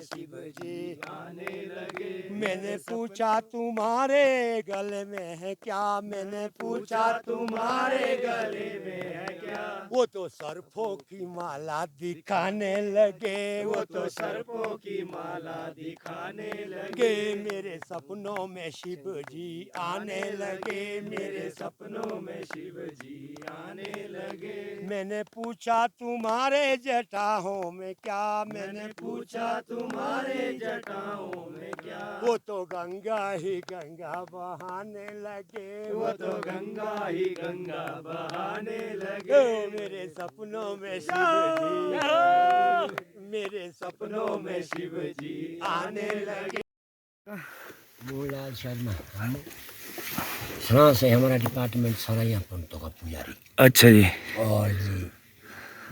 शिव जी आने लगे। मैंने पूछा तुम्हारे गले में है क्या, मैंने पूछा तुम्हारे गले में है क्या, वो तो सर्पों की माला दिखाने लगे, वो तो सर्पों की माला दिखाने लगे। मेरे सपनों में शिव जी आने लगे, मेरे सपनों में शिव जी आने लगे। मैंने पूछा तुम्हारे जटाओं में क्या, मैंने पूछा तुम्हारे जटाओं में क्या, वो तो गंगा ही गंगा बहाने लगे, वो तो गंगा ही गंगा बहाने लगे। मेरे सपनों में शिव जी, मेरे सपनों में शिव जी आने लगे। मूललाल शर्मा, हम सराय से, हमारा डिपार्टमेंट सराइयाँ पंतों का पुजारी। अच्छा जी। और जी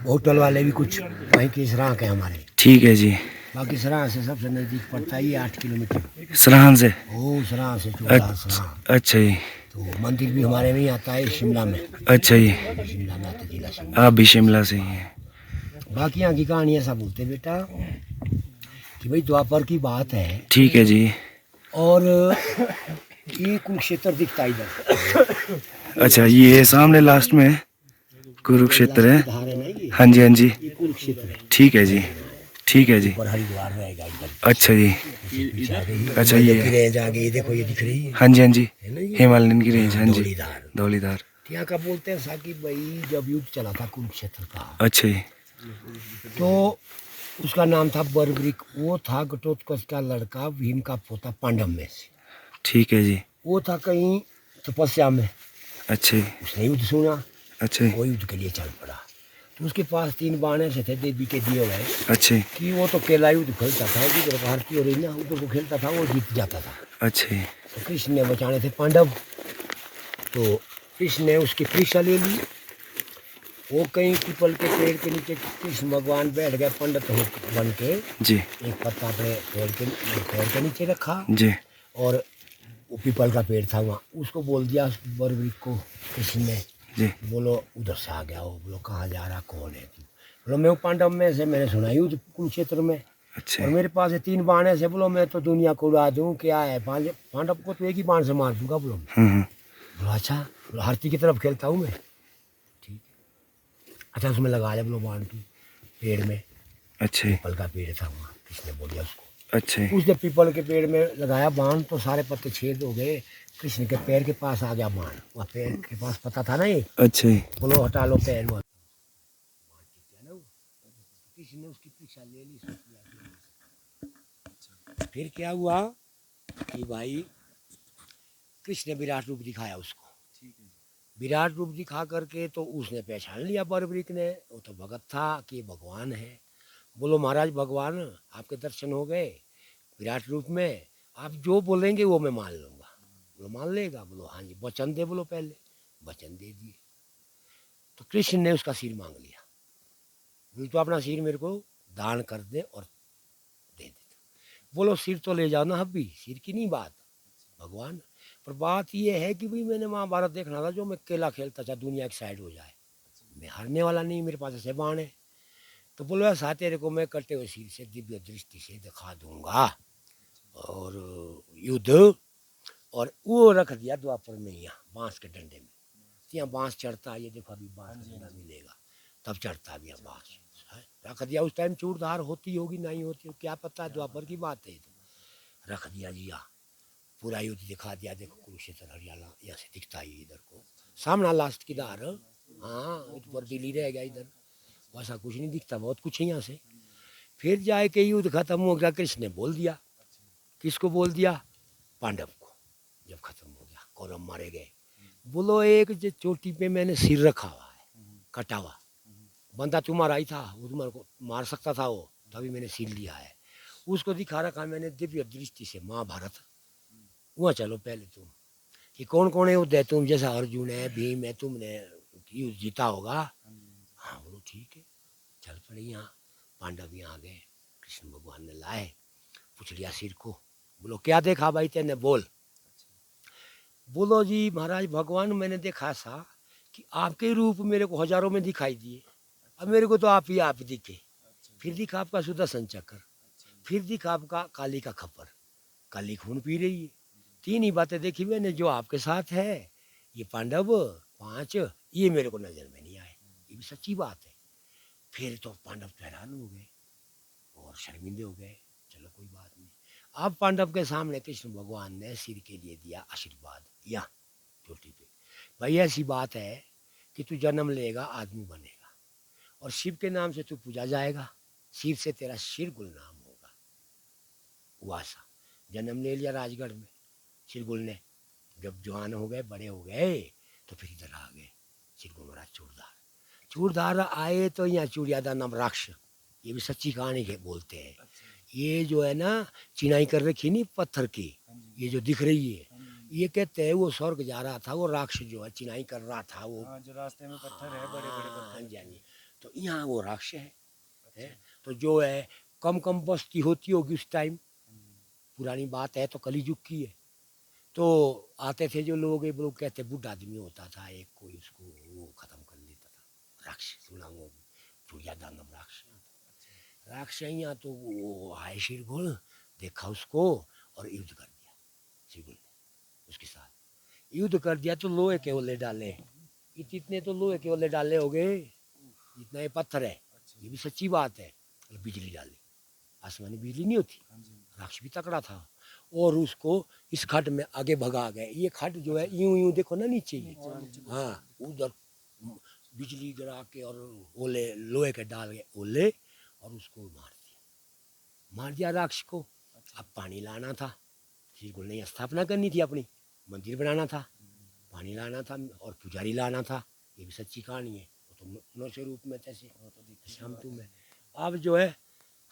होटल वाले भी कुछ वहीं के सराय के हमारे। ठीक है जी। बाकी सराय से सबसे नज़दीक पड़ता है 8 किलोमीटर सराहन से। ओ सराय से 14 सराय। अच्छा जी। तो मंदिर भी हमारे में ही आता है शिमला में। अच्छा जी। शिमला में आता जिला शिमला। आप भी शिमला से ही हैं। बाकी यहाँ की कहानी ऐसा बोलते बेटा कि भाई द्वापर की बात है। ठीक है जी। और ये कुरुक्षेत्र दिखता है इधर। अच्छा, ये सामने लास्ट में कुरुक्षेत्र है। धार है ना ये। हाँ जी हाँ जी। ये कुरुक्षेत्र है। ठीक है जी। ठीक है जी। ऊपर हरिद्वार रहेगा इधर। अच्छा जी। पीछे आ गई अच्छा हिमालय ये की रेंज आ गई, ये देखो ये दिख रही है। हाँ जी हाँ जी। है ना ये हिमालयन की रेंज। हाँ जी। धौलीधार। धौलीधार। यहाँ का बोलते हैं साकिब भाई जब युद्ध चला था कुरुक्षेत्र का, अच्छा जी। तो उसका नाम था बरबरिक। वो था घटोत्कच का लड़का, भीम का पोता, पांडव में से। ठीक है जी। वो था कहीं तपस्या में। अच्छा जी। उसने युद्ध सुना, अच्छा जी। वो युद्ध के लिए चल पड़ा। तो उसके पास 3 बाण ऐसे थे देवी के दिए हुए अच्छा जी। कि वो तो केला युद्ध खेलता था, जिधर भारतीय और ना उधर को खेलता था, वो जीत जाता था। अच्छा जी। तो कृष्ण ने बचाने थे पांडव, तो कृष्ण ने उसकी परीक्षा ले ली। वो कहीं पीपल के पेड़ के नीचे कृष्ण भगवान बैठ गए पंडित हो बन के। जी। एक पत्ता अपने पेड़ के नीचे रखा, जी। और वो पीपल का पेड़ था वहाँ। उसको बोल दिया बरबरिक को कृष्ण ने, जी। बोलो उधर से आ गया हो। बोलो कहाँ जा रहा, कौन है तू? बोलो मैं हूँ पांडव में से, मैंने सुना युद्ध कुरुक्षेत्र में, अच्छा और मेरे पास 3 बाण है। बोलो मैं तो दुनिया को उड़ा दूँ, क्या है पांडव को तो एक ही बाण से मार दूंगा। बोलो बोलो अच्छा। बोलो हाथी की तरफ खेलता हूँ मैं। ठीक है, अच्छा उसमें लगाया बोलो बाण की पेड़ में। अच्छा। पीपल का पेड़ था वहाँ, किसने बोलिया उसको। अच्छा। उसने पीपल के पेड़ में लगाया बाण, तो सारे पत्ते छेद हो गए। कृष्ण के पैर के पास आ गया बाण, वहाँ पैर के पास पता था ना ये। अच्छा। बोलो हटा लो पैर। वहाँ कृष्ण ने उसकी परीक्षा ले ली। फिर क्या हुआ कि भाई कृष्ण ने विराट रूप दिखाया उसको। विराट रूप दिखा करके तो उसने पहचान लिया बरबरिक ने, वो तो भगत था कि ये भगवान है। बोलो महाराज भगवान आपके दर्शन हो गए विराट रूप में, आप जो बोलेंगे वो मैं मान लूँगा। बोलो मान लेगा? बोलो हाँ जी। वचन दे। बोलो पहले वचन दे दिए। तो कृष्ण ने उसका सिर मांग लिया। बोलो तो अपना सिर मेरे को दान कर दे और दे दे। बोलो सिर तो ले जाओ ना, अभी सिर की नहीं बात भगवान, पर बात ये है कि भाई मैंने महाभारत देखना था, जो मैं अकेला खेलता था दुनिया की साइड हो जाए, मैं हारने वाला नहीं, मेरे पास ऐसे बाण है। तो बोलो ऐसा तेरे को मैं कटे हुए सिर से दिव्य दृष्टि से दिखा दूंगा और युद्ध। और वो रख दिया द्वापर में यहाँ बांस के डंडे में। यहाँ बांस चढ़ता है, ये देखो अभी बांस का डंडा मिलेगा तब चढ़ता है यहाँ बांस। रख दिया। उस टाइम चूड़धार होती होगी नहीं होती क्या पता है, द्वापर की बात है। तो रख दिया जी यहाँ पूरा युद्ध दिखा दिया। देखो कुरुक्षेत्र हरियाणा यहाँ से दिखता है इधर को सामना लास्ट की दार। हाँ ऊपर दिल्ली रह गया इधर, वैसा कुछ नहीं दिखता, बहुत कुछ है यहाँ से। फिर जाए के युद्ध खत्म हो गया। कृष्ण ने बोल दिया, किसको बोल दिया? पांडव को। जब खत्म हो गया कौरव मारे गए, बोलो एक जो चोटी पे मैंने सिर रखा हुआ है कटा हुआ, बंदा तुम्हारा ही था, वो तुम्हारे को मार सकता था वो, तभी मैंने सिर लिया है। उसको दिखा रखा मैंने दिव्य दृष्टि से महाभारत। वहाँ चलो पहले तुम कि कौन कौन है युद्ध है, तुम जैसा अर्जुन है भीम है, तुमने युद्ध जीता होगा। हाँ बोलो ठीक है। चल पड़े यहाँ। पांडव यहाँ आ गए, कृष्ण भगवान ने लाए, पूछ लिया सिर को। बोलो क्या देखा भाई तेने? बोल। बोलो जी महाराज भगवान मैंने देखा था कि आपके रूप मेरे को हजारों में दिखाई दिए, अब मेरे को तो आप ही दिखे। फिर दिखा आपका सुदर्शन चक्र, फिर दिखा आपका काली का खप्पर, काली खून पी रही है। तीन ही बातें देखी मैंने, जो आपके साथ है ये पांडव 5, ये मेरे को नजर में नहीं आए। ये भी सच्ची बात है। फिर तो पांडव हैरान हो गए और शर्मिंदे हो गए। चलो कोई बात नहीं। अब पांडव के सामने कृष्ण भगवान ने सिर के लिए दिया आशीर्वाद, या चोटी पे, भाई ऐसी बात है कि तू जन्म लेगा, आदमी बनेगा, और शिव के नाम से तू पूजा जाएगा, शिव से तेरा शिर गुलनाम होगा। वासा जन्म ले लिया राजगढ़ में शिरगुल ने। जब जवान हो गए, बड़े हो गए, तो फिर इधर आ गए शिरगुल महाराज चूड़दार। चूड़दार आए तो यहाँ चूड़ियादा नाम राक्ष, ये भी सच्ची कहानी के बोलते हैं। ये जो है ना चिनाई कर रखी नहीं पत्थर की, ये जो दिख रही है, ये कहते हैं वो स्वर्ग जा रहा था, वो राक्ष जो है चिनाई कर रहा था वो, जो रास्ते में पत्थर है, बड़े बड़े पत्थर। हाँ जी हाँ जी। तो यहाँ वो राक्ष है। तो जो है कम कम बस्ती होती होगी उस टाइम, पुरानी बात है, तो कली युग की है। तो आते थे जो लोग, ये लोग कहते बूढ़ा आदमी होता था एक, कोई उसको वो खत्म कर लेता था। राक्ष सुना वो चूड़िया दानव राक्ष। राक्ष यहाँ तो वो आए शिरगुल, देखा उसको और युद्ध कर दिया शिरगुल ने उसके साथ। युद्ध कर दिया तो लोहे के ओले डाले, इतने तो लोहे के ओले डाले हो गए, इतना ये पत्थर है, ये भी सच्ची बात है। और बिजली डाली, आसमानी बिजली नहीं होती। राक्ष भी तकड़ा था, और उसको इस खड्ड में आगे भगा गए। ये खड्ड जो है यूं यूं देखो ना नीचे ही, हाँ उधर बिजली गिरा के और ओले लोहे के डाल गए ओले, और उसको मार दिया राक्ष को। अब पानी लाना था, शिरगुल ने स्थापना करनी थी, अपनी मंदिर बनाना था, पानी लाना था और पुजारी लाना था। ये भी सच्ची कहानी है। वो तो नौसे रूप में जैसे शाम में। अब जो है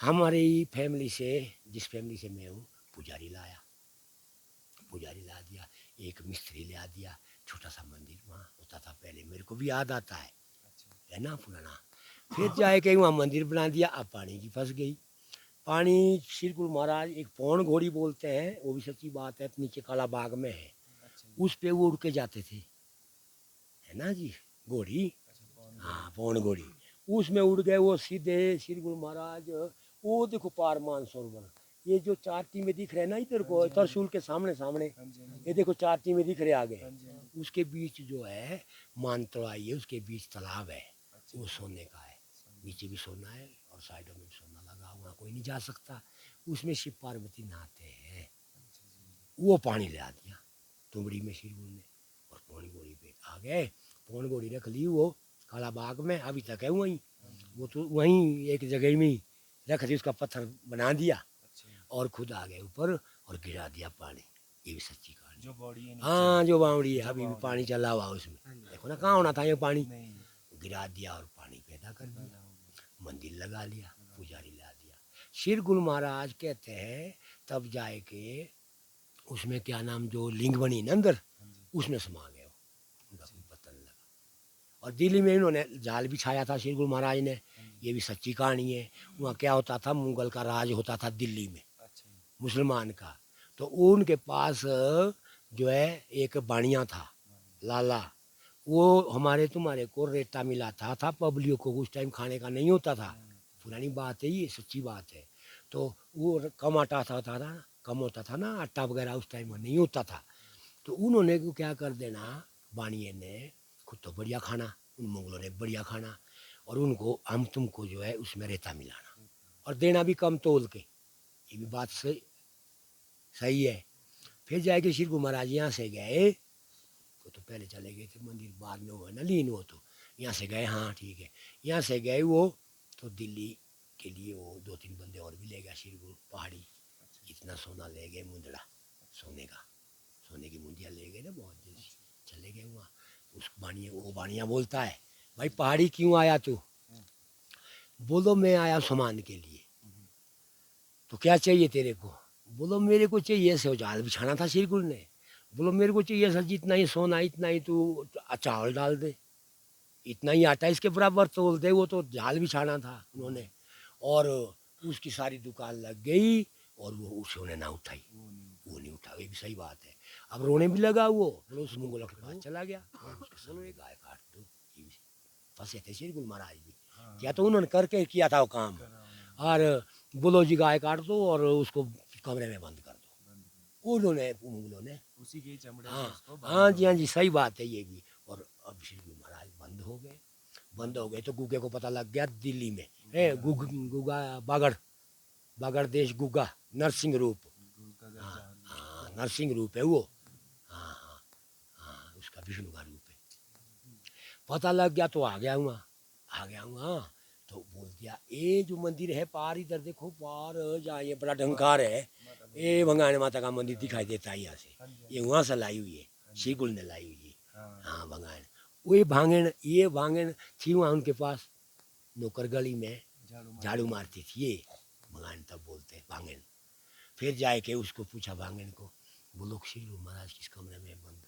हमारे ही फैमिली से, जिस फैमिली से मैं हूँ, पुजारी लाया, पुजारी ला दिया, एक मिस्त्री ला दिया। छोटा सा मंदिर वहाँ होता था पहले, मेरे को भी याद आता है ना पुराना। फिर जाए के वहाँ मंदिर बना दिया। अब पानी की फंस गई। पानी शिरगुल महाराज एक पौन घोड़ी बोलते हैं, वो भी सच्ची बात है, नीचे काला बाग में है, उस पे वो उड़ के जाते थे, है ना जी घोड़ी, हाँ पौन घोड़ी, उसमें उड़ गए वो सीधे शिरगुल महाराज। वो देखो पार मानसरोवर, ये जो चारटी में दिख रहे हैं ना इधर को, त्रिशूल के सामने सामने, ये देखो चारटी में दिख रहे आगे, उसके बीच जो है मानतड़ाई है, उसके बीच तालाब है, वो सोने का है, नीचे भी सोना है और साइडों में भी सोना लगा हुआ, कोई नहीं जा सकता। उसमें शिव पार्वती नहाते हैं। वो पानी ले आ दिया तुमड़ी में शिरगुल ने, और पौन घोड़ी पे आ गए। पौन घोड़ी रख ली वो काला बाग में, अभी तक है वहीं, वो तो वहीं एक जगह में रख दी, उसका पत्थर बना दिया और खुद आ गए ऊपर और गिरा दिया पानी। ये भी सच्ची कहानी, जो बॉडी है, हाँ जो बावड़ी है, अभी भी पानी चला हुआ उसमें, देखो ना कहाँ होना था ये पानी, गिरा दिया और पानी पैदा कर दिया, मंदिर लगा लिया, पुजारी ला दिया। शिरगुल महाराज कहते हैं तब जाए के उसमें क्या नाम, जो लिंग बनी ना अंदर, उसमें समा गए, उनका कोई पता नहीं लगा। और दिल्ली में इन्होंने जाल बिछाया था शिरगुल महाराज ने, ये भी सच्ची कहानी है। वहाँ क्या होता था, मुगल का राज होता था दिल्ली में, मुसलमान का, तो उनके पास जो है एक बाणिया था लाला, वो हमारे तुम्हारे को रेटा मिलाता था पब्लिक को, उस टाइम खाने का नहीं होता था, पुरानी बात है ये, सच्ची बात है। तो वो कम आटा था ना, कम होता था ना आटा वगैरह, उस टाइम में नहीं होता था। तो उन्होंने क्या कर देना, बाणिये ने खुद तो बढ़िया खाना, उन मुगलों ने बढ़िया खाना, और उनको हम तुमको जो है उसमें रेता मिलाना और देना भी कम तोल के, ये भी बात सही है। फिर जाके शिरगुल महाराज यहाँ से गए, तो पहले चले गए थे मंदिर, बाद में वो है ना लीन, वो तो यहाँ से गए, हाँ ठीक है, यहाँ से गए वो तो दिल्ली के लिए वो 2-3 बंदे और भी ले गया शिरगुल पहाड़ी, इतना सोना ले गए, मुंदड़ा सोने का, सोने की मुंदियाँ ले गए ना बहुत जैसी, चले गए वहाँ। उस बाणिया, वो बाणिया बोलता है, भाई पहाड़ी क्यों आया तू? बोलो मैं आया सामान के लिए। तो क्या चाहिए तेरे को? बोलो मेरे को चाहिए सो, जाल बिछाना था शिरगुल ने। बोलो मेरे को चाहिए सर जितना ही सोना, इतना ही तू चावल डाल दे, इतना ही आटा इसके बराबर तोल दे, वो तो जाल बिछाना था उन्होंने। और उसकी सारी दुकान लग गई और वो सोने ना उठाई, वो नहीं उठा, ये भी सही बात है। अब रोने भी लगा वो, बोलो उस मुगलों के पास चला गया, उसके सामने गाय काट दो, ये फंसे थे शिरगुल महाराज भी, क्या तो उन्होंने करके किया था वो काम। और बोलो जी गाय काट दो और उसको कमरे में बंद कर दो। उन्होंने मुगलों ने उसी के चमड़े में हाँ उसको हाँ जी हाँ जी, सही बात है ये भी। और अब श्री गुरु महाराज बंद हो गए तो गुगे को पता लग गया दिल्ली में है गुगा बागड़ देश गुगा नरसिंह रूप। हाँ हाँ नरसिंह रूप है वो। हाँ हाँ हाँ उसका विष्णु का रूप है। पता लग गया तो आ गया हुआ तो बोल दिया ये जो मंदिर है पार इधर देखो पार जहाँ ये बड़ा ढंकार है ये भंगाणी माता का मंदिर दिखाई देता है यहाँ से। ये वहाँ से लाई हुई है श्री गुरु ने लाई हुई है। हाँ भंगाण वो ये भांगण थी वहाँ उनके पास नौकर गली में झाड़ू मारती थी ये भंगाण तब बोलते भांगण। फिर जाए के उसको पूछा भांगण को बोलो श्री गुरु महाराज किस कमरे में बंद।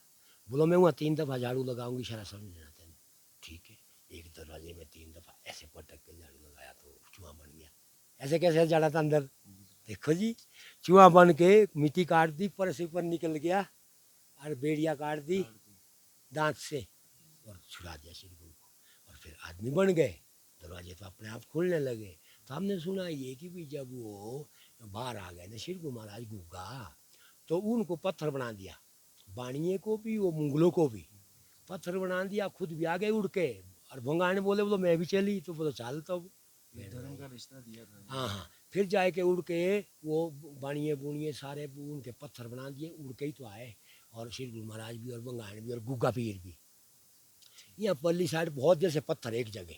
बोलो मैं वहाँ 3 दफ़ा झाड़ू लगाऊंगी सारा समझ लेना तेन। ठीक है एक दरवाजे में 3 दफ़ा ऐसे पटक के झाड़ू लगाया तो चूहा बन गया। ऐसे कैसे जाना था अंदर देखो जी। चूहा बन के मिट्टी काट दी पर से ऊपर निकल गया और बेड़िया काट दी दांत से और छुड़ा दिया श्री गुरु को। और फिर आदमी बन गए दरवाजे तो अपने आप खुलने लगे। तो हमने सुना ये कि भी जब वो बाहर आ गए ना श्री गुरु महाराज गुगा तो उनको पत्थर बना दिया बाणिये को भी वो मुगलों को भी पत्थर बना दिया। खुद भी आ गए उड़ के और भंगाने बोले बोलो मैं भी चली तो बोलो चल तो धर्म का रिश्ता दिया था। हाँ हाँ फिर जाए के उड़ के वो बाणिये बुणिये सारे उनके पत्थर बना दिए उड़ के ही तो आए। और श्री गुरु महाराज भी और भंगाने भी और गुगा पीर भी यहाँ पल्ली साइड बहुत जैसे पत्थर एक जगह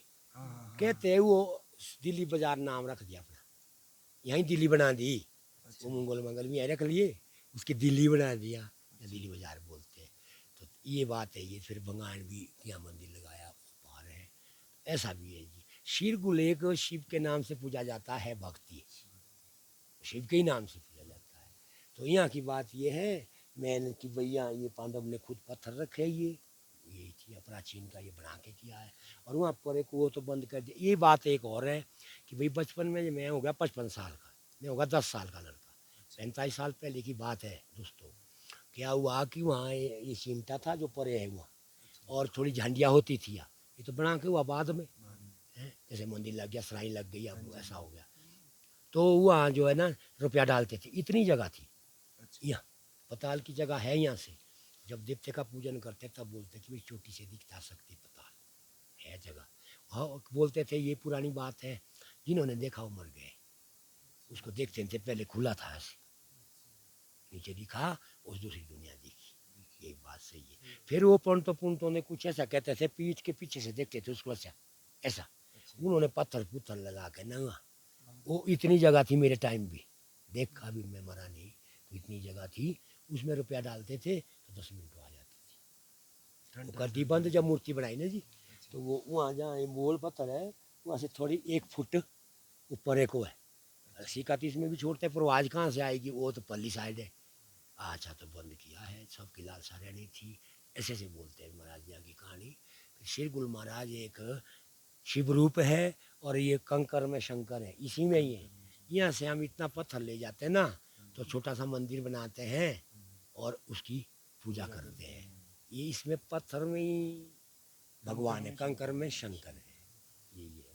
कहते हैं वो दिल्ली बाजार नाम रख दिया अपना यहीं दिल्ली बना दी। वो मंगल मंगल में यहीं रख लिए उसकी दिल्ली बना दिया दिल्ली बाजार बोलते हैं। तो ये बात है ये फिर भंगाण भी यहाँ मंदिर लगाया बाहर है ऐसा भी है जी। शिर गुल एक शिव के नाम से पूजा जाता है भक्ति शिव के ही नाम से पूजा जाता है। तो यहाँ की बात ये है मैंने कि भैया ये पांडव ने खुद पत्थर रखे ये थी प्राचीन का ये बना के किया है। और वहाँ पर एक वो तो बंद कर दिया। ये बात एक और है कि भाई बचपन में मैं हो गया 55 साल का मैं होगा 10 साल का लड़का 45 साल पहले की बात है दोस्तों। क्या हुआ कि वहाँ ये चिमटा था जो परे है वहाँ और थोड़ी झंडियाँ होती थी ये तो बना के हुआ बाद में जैसे मंदिर लग गया सराई लग गई अब ऐसा हो गया। तो वहाँ जो है ना रुपया डालते थे इतनी जगह थी यहाँ पताल की जगह है। यहाँ से जब देवते का पूजन करते तब बोलते कि भाई चोटी से दिखता सकती पताल है जगह। हाँ बोलते थे ये पुरानी बात है जिन्होंने देखा वो मर गए उसको देखते थे पहले खुला था ऐसे नीचे दिखा उस दूसरी दुनिया देखी ये बात सही है। फिर वो पुंटों ने कुछ ऐसा कहते थे पीठ के पीछे से देखते थे उसको ऐसा उन्होंने पत्थर पुत्थर लगा के नंगा वो इतनी जगह थी मेरे टाइम भी देखा भी मैं मरा नहीं तो इतनी जगह थी उसमें रुपया डालते थे तो 10 मिनट आ जाती थी। कर दी बंद जब मूर्ति बनाई ना जी तो वो वहाँ जहाँ मोल पत्थर है वहाँ से थोड़ी 1 फुट ऊपर एक वो है सिक्का तो इसमें भी छोड़ते पर आज कहाँ से आएगी वो तो पल्ली साइड है। अच्छा तो बंद किया है सबकी लालसा रहनी थी ऐसे से बोलते हैं महाराज जी की कहानी। श्री गुरु महाराज एक शिव रूप है और ये कंकर में शंकर है इसी में ही है। यहाँ से हम इतना पत्थर ले जाते हैं ना तो छोटा सा मंदिर बनाते हैं और उसकी पूजा करते हैं। ये इसमें पत्थर में ही भगवान है कंकर में शंकर है। ये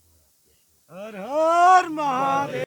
हर हर महादेव।